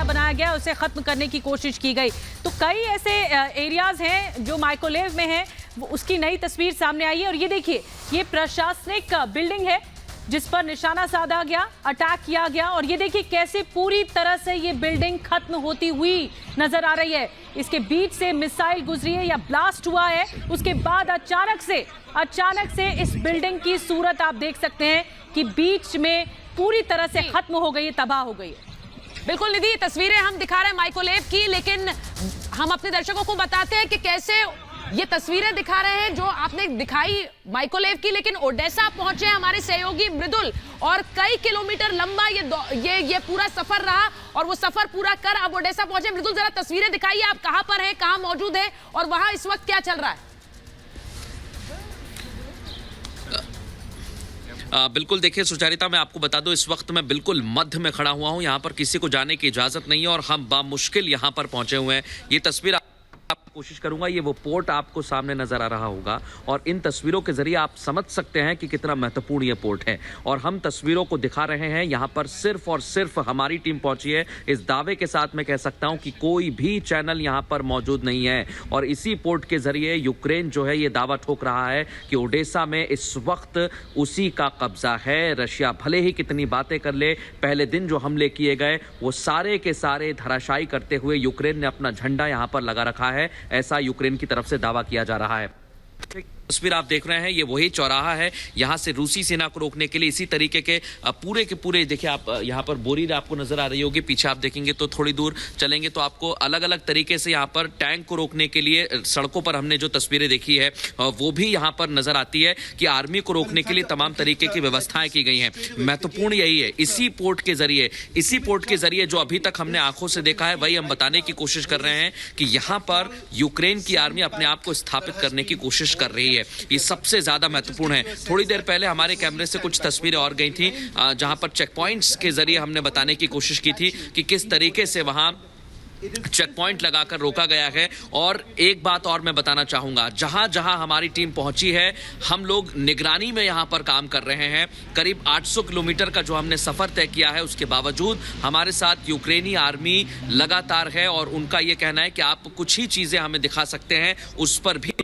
बनाया गया उसे खत्म करने की कोशिश की गई। तो कई ऐसे एरियाज हैं जो माइक्रोवेव में हैं, उसकी नई तस्वीर सामने आई है। और ये देखिए, ये प्रशासनिक बिल्डिंग है जिस पर निशाना साधा गया, अटैक किया गया। और ये देखिए कैसे पूरी तरह से ये बिल्डिंग खत्म होती हुई नजर आ रही है। इसके बीच से मिसाइल गुजरी है या ब्लास्ट हुआ है, उसके बाद अचानक से इस बिल्डिंग की सूरत आप देख सकते हैं कि बीच में पूरी तरह से खत्म हो गई है, तबाह हो गई है। बिल्कुल निधि, ये तस्वीरें हम दिखा रहे हैं माइक्रोवेव की, लेकिन हम अपने दर्शकों को बताते हैं कि कैसे ये तस्वीरें दिखा रहे हैं जो आपने दिखाई माइक्रोवेव की, लेकिन ओडेसा पहुंचे हमारे सहयोगी मृदुल और कई किलोमीटर लंबा ये पूरा सफर रहा और वो सफर पूरा कर अब ओडेसा पहुंचे। मृदुल, जरा तस्वीरें दिखाइए, आप कहां पर हैं, कहां मौजूद है और वहां इस वक्त क्या चल रहा है? बिल्कुल, देखिए सुचारिता, मैं आपको बता दूं, इस वक्त मैं बिल्कुल मध्य में खड़ा हुआ हूं। यहां पर किसी को जाने की इजाजत नहीं है और हम बामुश्किल यहां पर पहुंचे हुए हैं। ये तस्वीर कोशिश करूंगा, ये वो पोर्ट आपको सामने नजर आ रहा होगा और इन तस्वीरों के जरिए आप समझ सकते हैं कि कितना महत्वपूर्ण ये पोर्ट है। और हम तस्वीरों को दिखा रहे हैं, यहां पर सिर्फ और सिर्फ हमारी टीम पहुंची है। इस दावे के साथ मैं कह सकता हूं कि कोई भी चैनल यहां पर मौजूद नहीं है। और इसी पोर्ट के जरिए यूक्रेन जो है ये दावा ठोक रहा है कि ओडेसा में इस वक्त उसी का कब्जा है। रशिया भले ही कितनी बातें कर ले, पहले दिन जो हमले किए गए वो सारे के सारे धराशायी करते हुए यूक्रेन ने अपना झंडा यहां पर लगा रखा है, ऐसा यूक्रेन की तरफ से दावा किया जा रहा है। तस्वीर आप देख रहे हैं, ये वही चौराहा है, यहाँ से रूसी सेना को रोकने के लिए इसी तरीके के पूरे देखिए आप यहाँ पर बोरी आपको नजर आ रही होगी। पीछे आप देखेंगे तो थोड़ी दूर चलेंगे तो आपको अलग अलग तरीके से यहाँ पर टैंक को रोकने के लिए सड़कों पर हमने जो तस्वीरें देखी है वो भी यहाँ पर नजर आती है कि आर्मी को रोकने के लिए तमाम तरीके की व्यवस्थाएं की गई हैं। महत्वपूर्ण यही है, इसी पोर्ट के जरिए जो अभी तक हमने आंखों से देखा है वही हम बताने की कोशिश कर रहे हैं कि यहाँ पर यूक्रेन की आर्मी अपने आप को स्थापित करने की कोशिश कर रही है। ये सबसे ज्यादा महत्वपूर्ण है। थोड़ी देर पहले हमारे कैमरे से कुछ तस्वीरें और गई थी जहां पर चेक पॉइंट्स के जरिए हमने बताने की कोशिश की थी कि किस तरीके से वहां चेक पॉइंट लगाकर रोका गया है। और एक बात और मैं बताना चाहूंगा, जहां जहां हमारी टीम पहुंची है हम लोग निगरानी में यहां पर काम कर रहे हैं। करीब 800 किलोमीटर का जो हमने सफर तय किया है उसके बावजूद हमारे साथ यूक्रेनी आर्मी लगातार है और उनका यह कहना है कि आप कुछ ही चीजें हमें दिखा सकते हैं, उस पर भी।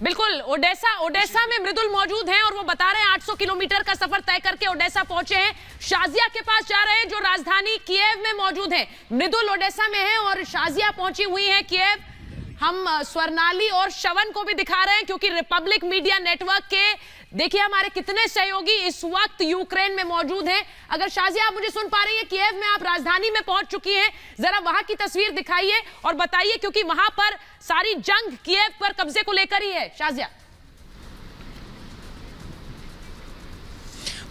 बिल्कुल, ओडेसा में मृदुल मौजूद हैं और वो बता रहे हैं 800 किलोमीटर का सफर तय करके ओडेसा पहुंचे हैं। शाजिया के पास जा रहे हैं जो राजधानी कीव में मौजूद है। मृदुल ओडेसा में है और शाजिया पहुंची हुई है कीव। हम स्वर्णाली और श्रवण को भी दिखा रहे हैं क्योंकि रिपब्लिक मीडिया नेटवर्क के देखिए हमारे कितने सहयोगी इस वक्त यूक्रेन में मौजूद हैं। अगर शाजिया आप मुझे सुन पा रही है, कीव में आप राजधानी में पहुंच चुकी हैं, जरा वहां की तस्वीर दिखाइए और बताइए क्योंकि वहां पर सारी जंग कीव पर कब्जे को लेकर ही है। शाजिया।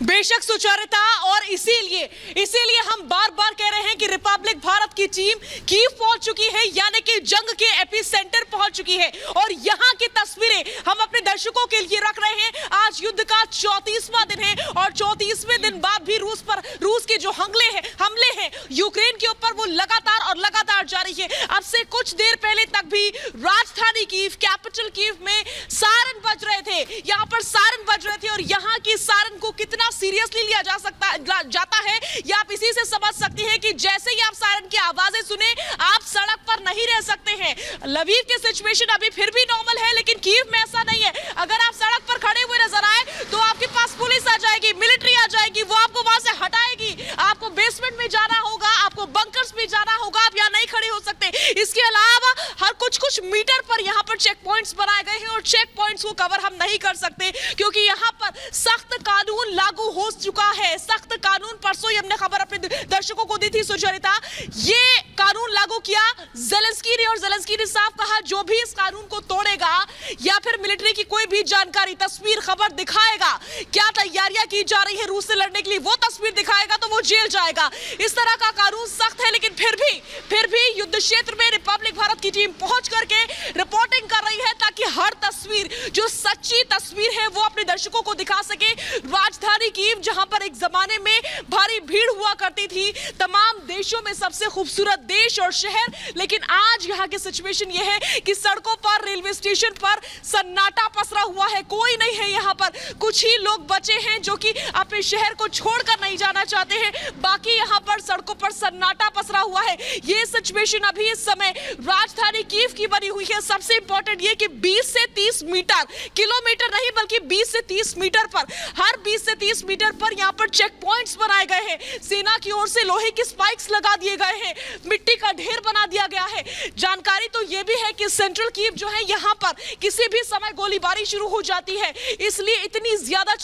बेशक सुचारिता, और इसीलिए हम बार बार कह रहे हैं कि रिपब्लिक भारत की टीम कीव पहुंच चुकी है, यानी कि जंग के एपिसेंटर पहुंच चुकी है। और यहां की तस्वीरें हम अपने दर्शकों के लिए रख रहे हैं। आज युद्ध का 34वां दिन है और 34वें दिन बाद भी रूस के जो हमले हैं यूक्रेन के ऊपर वो लगातार जारी है। अब से कुछ देर पहले तक भी राजधानी कीव, कैपिटल कीव में सायरन बज रहे थे, यहां पर सायरन बज रहे थे। और यहां की सायरन को कितना सीरियसली लिया जाता है ये आप इसी से समझ सकती हैं कि जैसे ही आप सायरन की आवाजें सुने आप सड़क पर नहीं रह सकते हैं। लवीव के सिचुएशन अभी फिर भी नॉर्मल है, लेकिन कीव में ऐसा नहीं है। अगर आप सड़क पर खड़े हुए नजर आए तो आपके पास पुलिस आ जाएगी, मिलिट्री आ जाएगी, वो आपको वहां से हटाएगी। आपको बेसमेंट में जाना होगा, आपको बंकर्स में जाना होगा, आप यहाँ नहीं खड़े हो सकते। इसके अलावा हर कुछ मीटर पर यहाँ पर चेक पॉइंट्स बनाए गए हैं और चेक पॉइंट्स को कवर हम नहीं कर सकते क्योंकि यहाँ पर सख्त कानून लागू हो चुका है। सख्त कानून, परसों ही हमने खबर अपने दर्शकों को दी थी सुचरिता, ये कानून लागू किया ज़ेलेंस्की ने और ज़ेलेंस्की ने साफ कहा जो भी इस कानून को तोड़ेगा या फिर मिलिट्री की कोई भी जानकारी, तस्वीर, खबर दिखाएगा, क्या तैयारियां की जा रही है रूस से लड़ने के लिए, वो तस्वीर दिखाएगा तो वो जेल जाएगा। इस तरह का कानून सख्त है, लेकिन फिर भी युद्ध क्षेत्र में रिपब्लिक भारत की टीम पहुंच करके रिपोर्टिंग कर रही है ताकि हर तस्वीर, जो सच्ची तस्वीर है, वो अपने दर्शकों को दिखा सके। राजधानी कीव, जहां पर एक जमाने में भारत भारी भीड़ हुआ करती थी, तमाम देशों में सबसे खूबसूरत देश और शहर, लेकिन आज यहाँ की सिचुएशन ये है कि सड़कों पर, रेलवे स्टेशन पर सन्नाटा पसरा हुआ है, कोई नहीं है यहाँ पर। कुछ ही लोग बचे हैं जो कि अपने शहर को छोड़कर नहीं जाना चाहते हैं, बाकी यहाँ पर सड़कों पर सन्नाटा पसरा हुआ है। ये सिचुएशन अभी इस समय राजधानी कीव की बनी हुई है। सबसे इंपॉर्टेंट ये कि 20 से 30 मीटर, किलोमीटर नहीं बल्कि 20 से 30 मीटर पर, हर 20 से 30 मीटर पर यहाँ पर चेक पॉइंट्स बनाए गए हैं। सेना की ओर से लोहे की स्पाइक्स लगा दिए गए हैं, मिट्टी का ढेर बना दिया गया है। जानकारी तो ये भी है कि सेंट्रल कीव जो है यहाँ पर किसी भी समय गोलीबारी शुरू हो जाती है, इसलिए इतने ज्यादा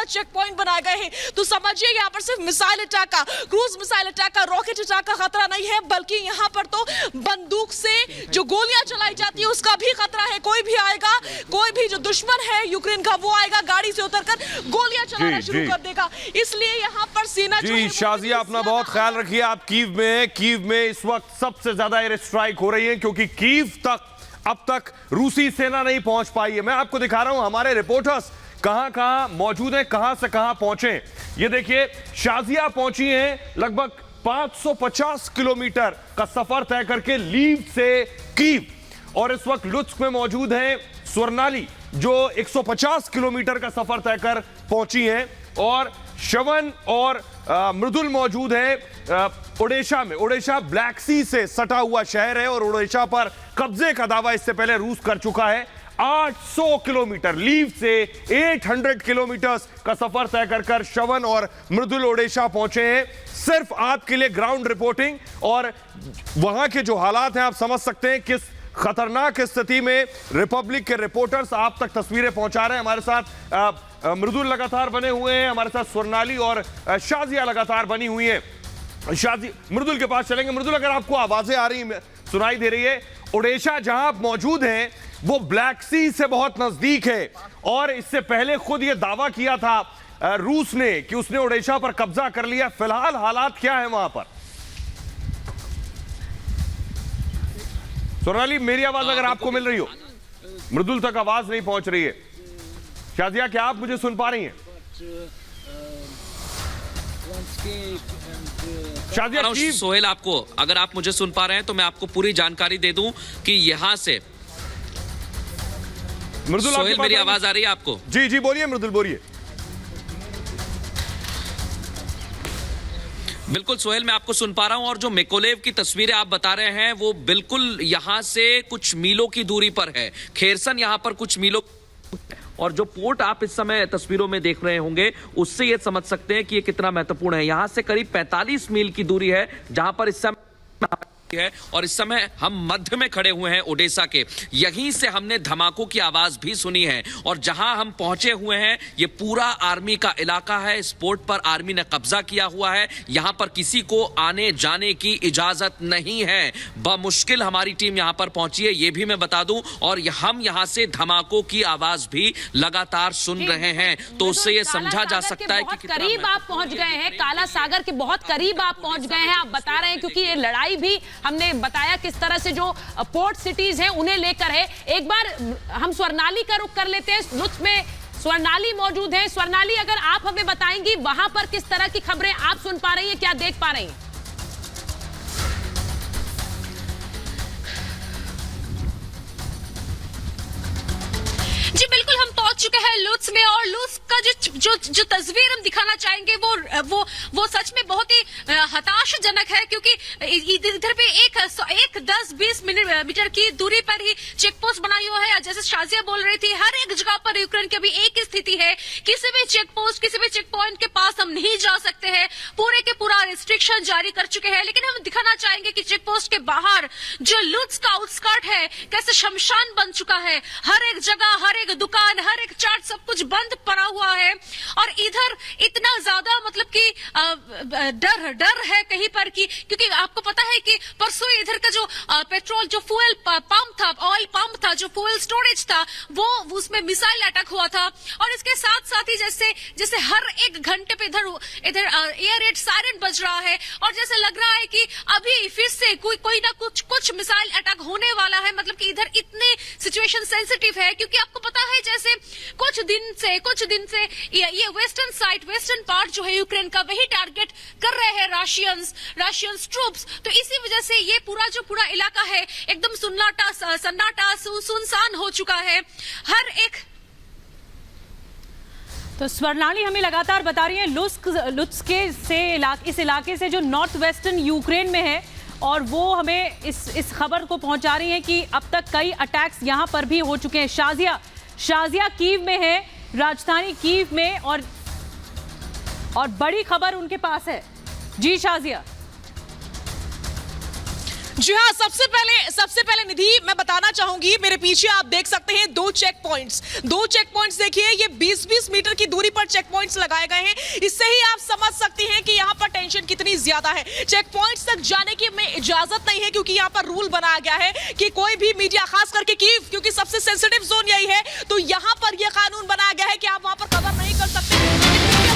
चेक पॉइंट बनाए गए हैं। तो समझिए यहाँ पर सिर्फ मिसाइल अटैक का, क्रूज मिसाइल अटैक का, रॉकेट अटैक का खतरा नहीं है, बल्कि यहाँ पर तो बंदूक से जो गोलियां चलाई जाती है उसका भी खतरा है। कोई भी आएगा, कोई भी जो दुश्मन है यूक्रेन का वो आएगा, गाड़ी से उतरकर गोलियां चलाना शुरू कर देगा। इसलिए यहाँ पर सेना जो है, शाजिया अपना बहुत ख्याल रखिए। आप कीव में इस वक्त सबसे ज्यादा एयर स्ट्राइक हो रही है, क्योंकि कीव तक अब तक रूसी सेना नहीं पहुंच पाई है। मैं आपको दिखा रहा हूं हमारे रिपोर्टर्स कहां मौजूद हैं, कहां से कहां पहुंचे। ये देखिए, शाजिया पहुंची हैं लगभग 550 किलोमीटर का सफर तय करके लीव से कीव, और इस वक्त लुत्स्क में मौजूद हैं स्वर्नाली जो 150 किलोमीटर का सफर तय कर पहुंची हैं, और शवन और मृदुल मौजूद है ओडेशा में। ओडेशा ब्लैक सी से सटा हुआ शहर है और ओडेशा पर कब्जे का दावा इससे पहले रूस कर चुका है। 800 किलोमीटर लीव से 800 किलोमीटर का सफर तय कर शवन और मृदुल ओडेशा पहुंचे हैं। सिर्फ आपके लिए ग्राउंड रिपोर्टिंग, और वहां के जो हालात हैं आप समझ सकते हैं किस खतरनाक स्थिति में रिपब्लिक के रिपोर्टर्स आप तक तस्वीरें पहुंचा रहे हैं। हमारे साथ मृदुल लगातार बने हुए हैं, हमारे साथ स्वर्नाली और शाजिया लगातार बनी हुई है। मृदुल के पास चलेंगे। मृदुल, अगर आपको आवाजें आ रही सुनाई दे रही है, ओडेशा जहां आप मौजूद हैं वो ब्लैक सी से बहुत नजदीक है, और इससे पहले खुद ये दावा किया था रूस ने कि उसने ओडेशा पर कब्जा कर लिया। फिलहाल हालात क्या है वहां पर? स्वर्नाली, मेरी आवाज अगर आपको मिल रही हो, मृदुल तक आवाज नहीं पहुंच रही है। शाजिया, क्या आप मुझे सुन पा रही हैं? शाजिया, सोहेल, आपको अगर आप मुझे सुन पा रहे हैं तो मैं आपको पूरी जानकारी दे दूं कि यहां से मृदुल, सोहेल, मेरी आवाज आ रही है आपको? जी जी, बोलिए मृदुल, बोलिए। बिल्कुल सोहेल, मैं आपको सुन पा रहा हूं, और जो मिकोलेव की तस्वीरें आप बता रहे हैं वो बिल्कुल यहां से कुछ मीलों की दूरी पर है। खेरसन यहां पर कुछ मीलों, और जो पोर्ट आप इस समय तस्वीरों में देख रहे होंगे उससे ये समझ सकते हैं कि ये कितना महत्वपूर्ण है। यहां से करीब 45 मील की दूरी है जहां पर इस समय है, और इस समय हम मध्य में खड़े हुए हैं ओडेसा के। यहीं से हमने धमाकों की आवाज भी सुनी है, और जहां हम पहुंचे हुए हैं ये पूरा आर्मी का इलाका है। इस पोर्ट पर आर्मी ने कब्जा किया हुआ है, यहां पर किसी को आने जाने की इजाजत नहीं है। बमुश्किल हमारी टीम यहां पर पहुंची है, ये भी मैं बता दूं, और हम यहां से धमाकों की आवाज भी लगातार सुन रहे हैं। तो उससे ये समझा जा सकता है कि करीब आप पहुंच गए हैं, काला सागर के बहुत करीब आप पहुंच गए हैं। आप बता रहे हैं क्योंकि ये लड़ाई भी हमने बताया किस तरह से जो पोर्ट सिटीज हैं उन्हें लेकर है। एक बार हम स्वर्नाली का रुख कर लेते हैं। लुत्फ में स्वर्नाली मौजूद है। स्वर्नाली, अगर आप हमें बताएंगी वहां पर किस तरह की खबरें आप सुन पा रही हैं, क्या देख पा रही हैं? जी बिल्कुल, हम पहुंच चुके हैं लुत्फ में, और लुत्फ का जो तस्वीर हम दिखाना चाहेंगे वो सच में बहुत ही हताशजनक है, क्योंकि इधर पे एक 10-20 मीटर की दूरी पर ही चेक पोस्ट बनाई हुआ है। जैसे शाजिया बोल रही थी, हर एक जगह पर यूक्रेन की अभी एक ही स्थिति है, किसी भी चेक पोस्ट, किसी भी चेक पॉइंट के पास हम नहीं जा सकते हैं। पूरे के पूरा रिस्ट्रिक्शन जारी कर चुके हैं। लेकिन हम दिखाना चाहेंगे कि चेक पोस्ट के बाहर जो लुत्फ का आउटस्कर्ट है कैसे शमशान बन चुका है। हर एक जगह, हर एक दुकान, हर एक चाट, सब कुछ बंद पड़ा हुआ है, और इधर इतना ज्यादा मतलब कि डर है कहीं पर कि, क्योंकि आपको पता है कि परसों इधर का जो पेट्रोल, जो फ्यूल पंप था, ऑयल पंप था, जो फ्यूल स्टोरेज था, वो उसमें मिसाइल अटैक हुआ था। और इसके साथ साथ ही जैसे हर एक घंटे पे इधर एयर रेड सायरन बज रहा है, और जैसे लग रहा है कि अभी फिर से कोई ना कुछ मिसाइल अटैक होने वाला है। मतलब कि इधर इतने सिचुएशन सेंसिटिव है, क्योंकि आपको होता है जैसे कुछ दिन से ये वेस्टर्न साइड, वेस्टर्न पार्ट जो है यूक्रेन का, वही टारगेट कर रहे हैं रशियन ट्रूप्स। तो इसी वजह से ये पूरा इलाका है एकदम सन्नाटा सुनसान हो चुका है। हर एक तो स्वर्णाली हमें लगातार बता रही है लुत्स्क इस इलाके से जो नॉर्थ वेस्टर्न यूक्रेन में है, और वो हमें इस खबर को पहुंचा रही है कि अब तक कई अटैक्स यहां पर भी हो चुके हैं। शाजिया कीव में है, राजधानी कीव में, और बड़ी खबर उनके पास है। जी शाजिया। जी हाँ, सबसे पहले निधि मैं बताना चाहूंगी, मेरे पीछे आप देख सकते हैं दो चेक पॉइंट्स देखिए, ये 20-20 मीटर की दूरी पर चेक पॉइंट्स लगाए गए हैं। इससे ही आप समझ सकती हैं कि यहाँ पर टेंशन कितनी ज्यादा है। चेक पॉइंट्स तक जाने की में इजाजत नहीं है, क्योंकि यहाँ पर रूल बनाया गया है कि कोई भी मीडिया, खास करके कीव, क्योंकि सबसे सेंसिटिव जोन यही है, तो यहाँ पर यह कानून बनाया गया है कि आप वहां पर कवर नहीं कर सकते।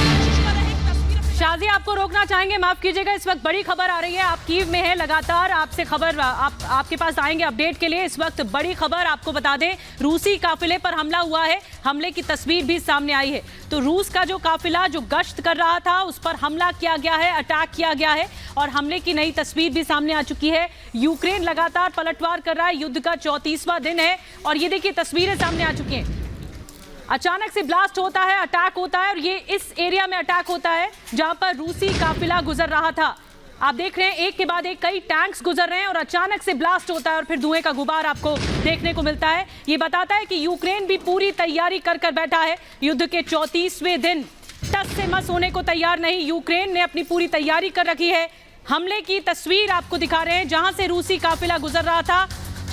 शाजिया, आपको रोकना चाहेंगे, माफ कीजिएगा, इस वक्त बड़ी खबर आ रही है, आप कीव में हैं, लगातार आपसे खबर आपके पास आएंगे अपडेट के लिए। इस वक्त बड़ी खबर आपको बता दें, रूसी काफिले पर हमला हुआ है, हमले की तस्वीर भी सामने आई है। तो रूस का जो काफिला जो गश्त कर रहा था, उस पर हमला किया गया है, अटैक किया गया है, और हमले की नई तस्वीर भी सामने आ चुकी है। यूक्रेन लगातार पलटवार कर रहा है, युद्ध का 34वां दिन है, और ये देखिए तस्वीरें सामने आ चुकी हैं। अचानक से ब्लास्ट होता है, अटैक होता है, और ये इस एरिया में अटैक होता है जहां पर रूसी काफिला गुजर रहा था। आप देख रहे हैं एक के बाद एक कई टैंक्स गुजर रहे हैं, और अचानक से ब्लास्ट होता है, और फिर धुएं का गुबार आपको देखने को मिलता है। ये बताता है कि यूक्रेन भी पूरी तैयारी कर बैठा है। युद्ध के 34वें दिन टस से मस होने को तैयार नहीं, यूक्रेन ने अपनी पूरी तैयारी कर रखी है। हमले की तस्वीर आपको दिखा रहे हैं, जहां से रूसी काफिला गुजर रहा था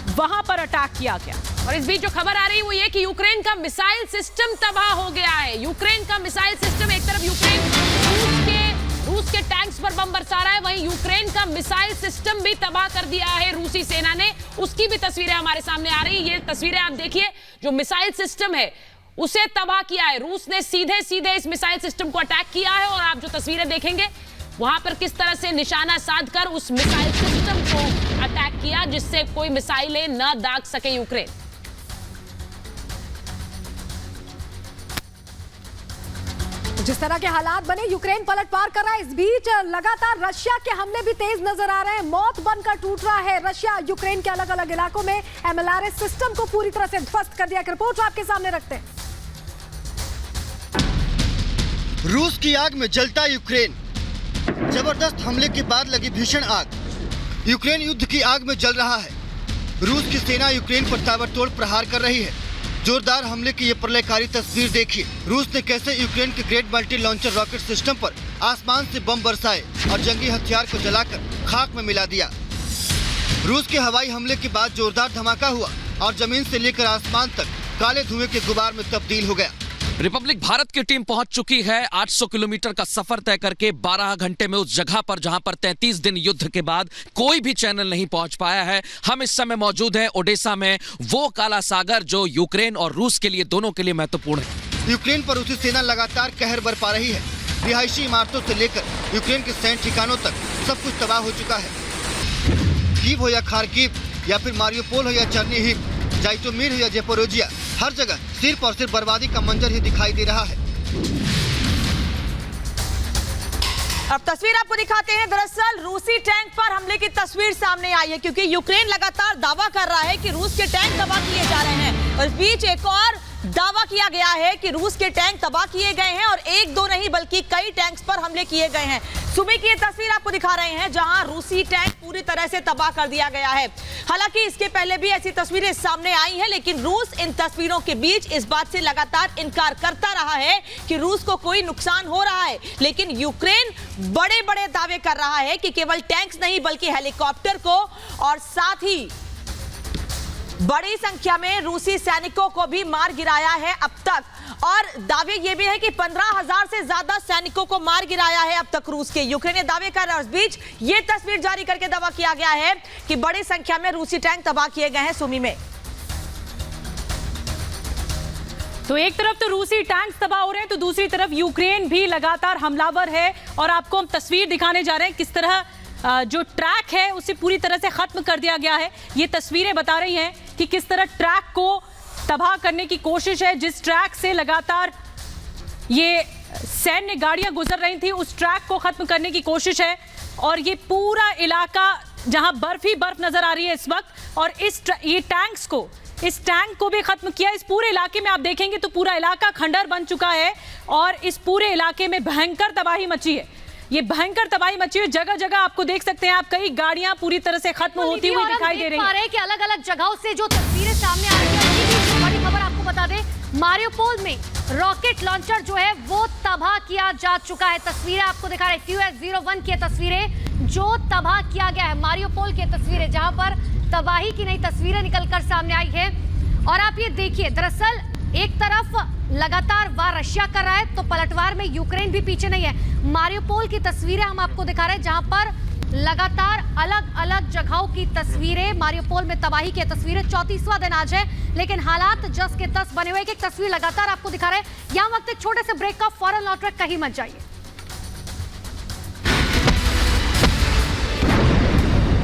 वहां पर अटैक किया गया। और इस बीच जो खबर आ रही है वो ये कि यूक्रेन का मिसाइल सिस्टम तबाह हो गया है। यूक्रेन का मिसाइल सिस्टम, एक तरफ यूक्रेन रूस के टैंक्स पर बम बरसा रहा है, वहीं यूक्रेन का मिसाइल सिस्टम भी तबाह कर दिया है रूसी सेना ने। उसकी भी तस्वीरें हमारे सामने आ रही है। ये तस्वीरें आप देखिए, जो मिसाइल सिस्टम है उसे तबाह किया है रूस ने, सीधे इस मिसाइल सिस्टम को अटैक किया है। और आप जो तस्वीरें देखेंगे वहां पर किस तरह से निशाना साधकर उस मिसाइल सिस्टम को अटैक किया, जिससे कोई मिसाइलें न दाग सके यूक्रेन। जिस तरह के हालात बने, यूक्रेन पलटवार कर रहा है। इस बीच लगातार रशिया के हमले भी तेज नजर आ रहे हैं, मौत बनकर टूट रहा है। रशिया यूक्रेन के अलग अलग इलाकों में MLRS सिस्टम को पूरी तरह से ध्वस्त कर दिया। रिपोर्ट आपके सामने रखते हैं। रूस की आग में जलता यूक्रेन, जबरदस्त हमले के बाद लगी भीषण आग। यूक्रेन युद्ध की आग में जल रहा है। रूस की सेना यूक्रेन पर ताबड़तोड़ प्रहार कर रही है। जोरदार हमले की ये प्रलयकारी तस्वीर देखिए। रूस ने कैसे यूक्रेन के great multi launcher rocket system पर आसमान से बम बरसाए और जंगी हथियार को जलाकर खाक में मिला दिया। रूस के हवाई हमले के बाद जोरदार धमाका हुआ और जमीन से लेकर आसमान तक काले धुएं के गुबार में तब्दील हो गया। रिपब्लिक भारत की टीम पहुंच चुकी है 800 किलोमीटर का सफर तय करके 12 घंटे में उस जगह पर जहां पर 33 दिन युद्ध के बाद कोई भी चैनल नहीं पहुंच पाया है। हम इस समय मौजूद हैं ओडेसा में, वो काला सागर जो यूक्रेन और रूस के लिए, दोनों के लिए महत्वपूर्ण है। यूक्रेन पर रूसी सेना लगातार कहर बरपा रही है। रिहायशी इमारतों से लेकर यूक्रेन के सैन्य ठिकानों तक सब कुछ तबाह हो चुका है। कीव हो या खार्किव या फिर मारियोपोल हो या चर्निहिव, जाइटोमिर हो या ज़ेपोरोजिया, हर जगह सिर्फ और सिर्फ बर्बादी का मंजर ही दिखाई दे रहा है। अब तस्वीर आपको दिखाते हैं। दरअसल रूसी टैंक पर हमले की तस्वीर सामने आई है, क्योंकि यूक्रेन लगातार दावा कर रहा है कि रूस के टैंक तबाह किए जा रहे हैं। और इस बीच एक और दावा किया गया है कि रूस के टैंक तबाह किए गए हैं, और एक दो नहीं बल्कि कई टैंक्स पर हमले किए गए हैं। सुबह की ये तस्वीर आपको दिखा रहे हैं, जहां रूसी टैंक पूरी तरह से तबाह कर दिया गया है। हालांकि इसके पहले भी ऐसी तस्वीरें सामने आई हैं, लेकिन रूस इन तस्वीरों के बीच इस बात से लगातार इनकार करता रहा है कि रूस को कोई नुकसान हो रहा है। लेकिन यूक्रेन बड़े बड़े दावे कर रहा है कि केवल टैंक्स नहीं बल्कि हेलीकॉप्टर को और साथ ही बड़ी संख्या में रूसी सैनिकों को भी मार गिराया है अब तक। और दावे ये भी है कि 15,000 से ज्यादा सैनिकों को मार गिराया है अब तक रूस के। यूक्रेन दावे कर रहा है। उस बीच ये तस्वीर जारी करके दावा किया गया है कि बड़ी संख्या में रूसी टैंक तबाह किए गए हैं सुमी में। तो एक तरफ तो रूसी टैंक्स तबाह हो रहे हैं, तो दूसरी तरफ यूक्रेन भी लगातार हमलावर है। और आपको हम तस्वीर दिखाने जा रहे हैं किस तरह जो ट्रैक है उसे पूरी तरह से खत्म कर दिया गया है। ये तस्वीरें बता रही हैं कि किस तरह ट्रैक को तबाह करने की कोशिश है। जिस ट्रैक से लगातार ये सैन्य गाड़ियां गुजर रही थी उस ट्रैक को खत्म करने की कोशिश है। और ये पूरा इलाका जहां बर्फ ही बर्फ नजर आ रही है इस वक्त, और इस टैंक को भी खत्म किया। इस पूरे इलाके में आप देखेंगे तो पूरा इलाका खंडर बन चुका है और इस पूरे इलाके में भयंकर तबाही मची है। ये भयंकर तबाही मची हुई, जगह जगह आपको देख सकते हैं आप, कई गाड़ियां पूरी तरह से खत्म होती हुई दिखाई दे रही है कि अलग अलग जगहों से जो तस्वीरें सामने आ रही है। बड़ी खबर आपको बता दें, मारियोपोल में रॉकेट लॉन्चर जो है वो तबाह किया जा चुका है। तस्वीरें आपको दिखा रहे QS-01 की तस्वीरें जो तबाह किया गया है। मारियोपोल की तस्वीरें जहां पर तबाही की नई तस्वीरें निकलकर सामने आई है। और आप ये देखिए, दरअसल एक तरफ लगातार वार रशिया कर रहा है तो पलटवार में यूक्रेन भी पीछे नहीं है। मारियोपोल की तस्वीरें हम आपको दिखा रहे हैं जहां पर लगातार अलग अलग जगहों की तस्वीरें, मारियोपोल में तबाही की तस्वीरें। 34वां दिन आज है लेकिन हालात जस के तस बने हुए। एक तस्वीर लगातार आपको दिखा रहे हैं। यहां वक्त एक छोटे से ब्रेक का, फौरन लौट रहे, कहीं मत जाइए।